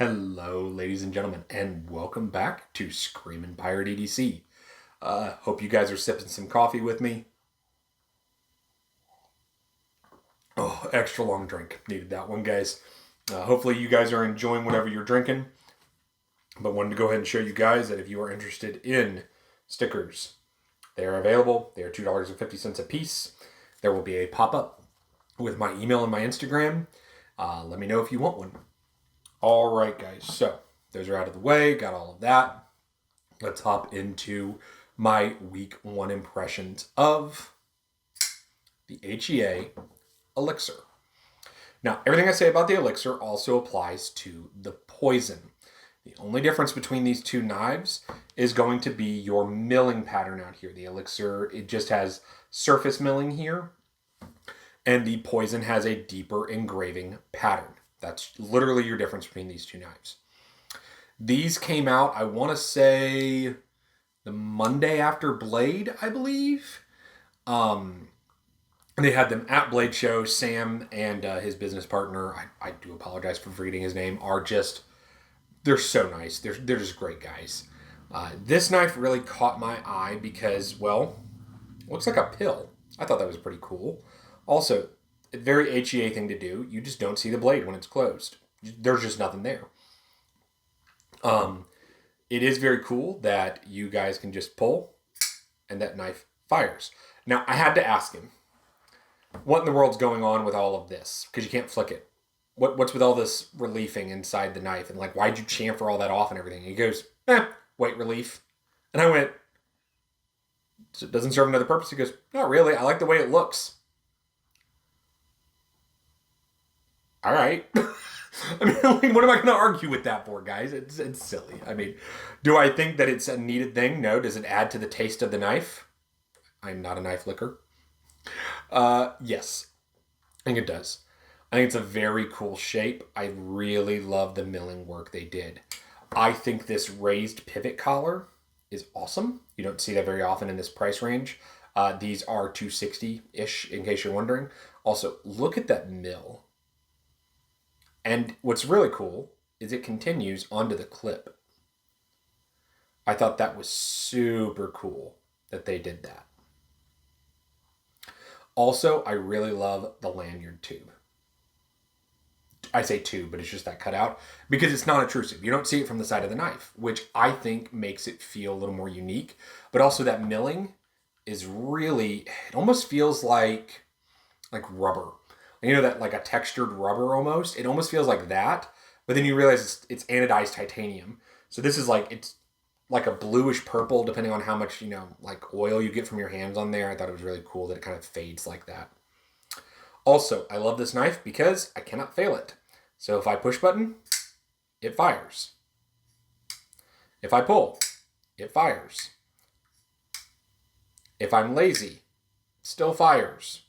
Hello, ladies and gentlemen, and welcome back to Screamin' Pirate EDC. Hope you guys are sipping some coffee with me. Oh, extra long drink. Needed that one, guys. Hopefully you guys are enjoying whatever you're drinking. But wanted to go ahead and show you guys that if you are interested in stickers, they are available. They are $2.50 a piece. There will be a pop-up with my email and my Instagram. Let me know if you want one. All right, guys. So those are out of the way. Got all of that. Let's hop into my week one impressions of the HEA Elixir. Now, everything I say about the Elixir also applies to the Poison. The only difference between these two knives is going to be your milling pattern out here. The Elixir, it just has surface milling here, and the Poison has a deeper engraving pattern. That's literally your difference between these two knives. These came out, I want to say, the Monday after Blade, I believe. They had them at Blade Show. Sam and his business partner, I do apologize for forgetting his name, are just, they're so nice. They're just great guys. This knife really caught my eye because, well, it looks like a pill. I thought that was pretty cool. Also, a very HEA thing to do. You just don't see the blade when it's closed. There's just nothing there. It is very cool that you guys can just pull and that knife fires. Now, I had to ask him, what in the world's going on with all of this? Because you can't flick it. What's with all this reliefing inside the knife? And like, why'd you chamfer all that off and everything? And he goes, weight relief. And I went, so it doesn't serve another purpose? He goes, not really. I like the way it looks. All right. I mean, like, what am I going to argue with that for, guys? It's silly. I mean, do I think that it's a needed thing? No. Does it add to the taste of the knife? I'm not a knife licker. Yes. I think it does. I think it's a very cool shape. I really love the milling work they did. I think this raised pivot collar is awesome. You don't see that very often in this price range. These are $260-ish, in case you're wondering. Also, look at that mill. And what's really cool is it continues onto the clip. I thought that was super cool that they did that. Also, I really love the lanyard tube. I say tube, but it's just that cutout because it's not intrusive. You don't see it from the side of the knife, which I think makes it feel a little more unique. But also that milling is really, it almost feels like rubber. You know, that like a textured rubber almost. It almost feels like that, but then you realize it's anodized titanium. So this is like, it's like a bluish purple, depending on how much, like oil you get from your hands on there. I thought it was really cool that it kind of fades like that. Also, I love this knife because I cannot fail it. So if I push button, it fires. If I pull, it fires. If I'm lazy, it still fires.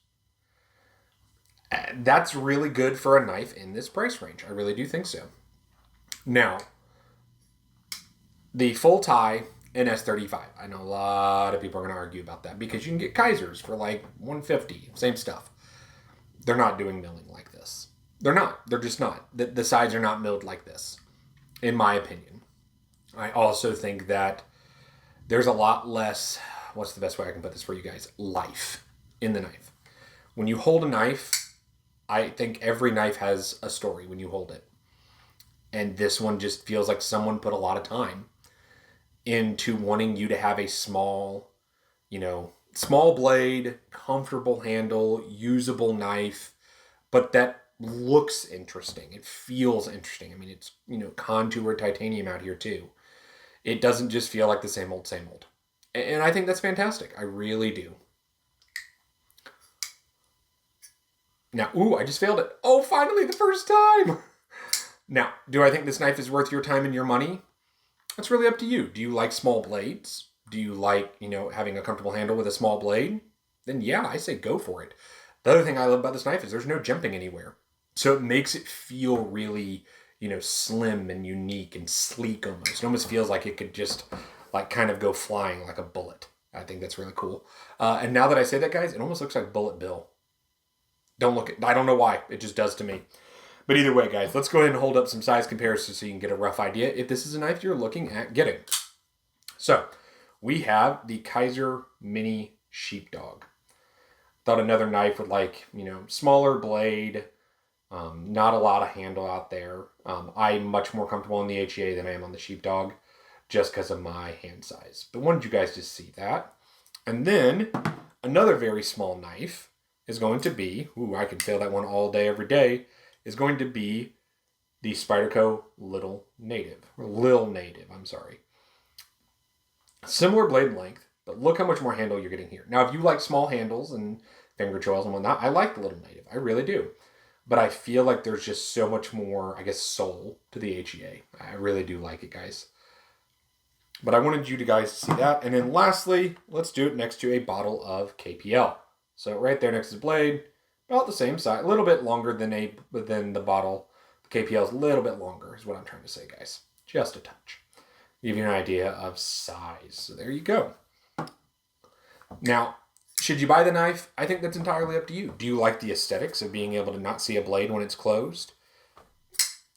That's really good for a knife in this price range. I really do think so. Now, the full tie NS35. I know a lot of people are going to argue about that because you can get Kaisers for like $150. Same stuff. They're not doing milling like this. They're not. They're just not. The sides are not milled like this, in my opinion. I also think that there's a lot less, what's the best way I can put this for you guys? Life in the knife. When you hold a knife, I think every knife has a story when you hold it. And this one just feels like someone put a lot of time into wanting you to have a small blade, comfortable handle, usable knife, but that looks interesting. It feels interesting. I mean, it's, contoured titanium out here too. It doesn't just feel like the same old, same old. And I think that's fantastic. I really do. Now, I just failed it. Oh, finally, the first time. Now, do I think this knife is worth your time and your money? That's really up to you. Do you like small blades? Do you like, having a comfortable handle with a small blade? Then yeah, I say go for it. The other thing I love about this knife is there's no jumping anywhere. So it makes it feel really, slim and unique and sleek almost. It almost feels like it could just like kind of go flying like a bullet. I think that's really cool. And now that I say that, guys, it almost looks like Bullet Bill. Don't look at, I don't know why. It just does to me. But either way, guys, let's go ahead and hold up some size comparisons so you can get a rough idea if this is a knife you're looking at getting. So we have the Kaiser Mini Sheepdog. Thought another knife with like, smaller blade, not a lot of handle out there. I'm much more comfortable on the HEA than I am on the Sheepdog just because of my hand size. But wanted you guys to see that. And then another very small knife is going to be, I can feel that one all day, every day, is going to be the Spyderco Lil Native. Similar blade length, but look how much more handle you're getting here. Now, if you like small handles and finger choils and whatnot, I like the Lil Native. I really do. But I feel like there's just so much more, soul to the HEA. I really do like it, guys. But I wanted you guys to see that. And then lastly, let's do it next to a bottle of KPL. So right there next to the blade, about the same size, a little bit longer than the bottle. The KPL is a little bit longer is what I'm trying to say, guys. Just a touch. Give you an idea of size. So there you go. Now, should you buy the knife? I think that's entirely up to you. Do you like the aesthetics of being able to not see a blade when it's closed?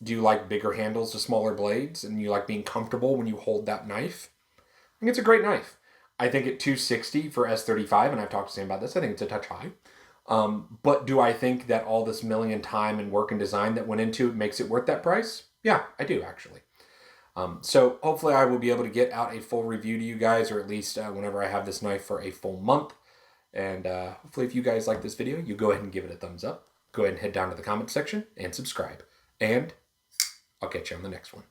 Do you like bigger handles to smaller blades? And you like being comfortable when you hold that knife? I think it's a great knife. I think at $260 for S35, and I've talked to Sam about this, I think it's a touch high. But do I think that all this milling and time and work and design that went into it makes it worth that price? Yeah, I do actually. So hopefully I will be able to get out a full review to you guys, or at least whenever I have this knife for a full month. And hopefully if you guys like this video, you go ahead and give it a thumbs up. Go ahead and head down to the comment section and subscribe. And I'll catch you on the next one.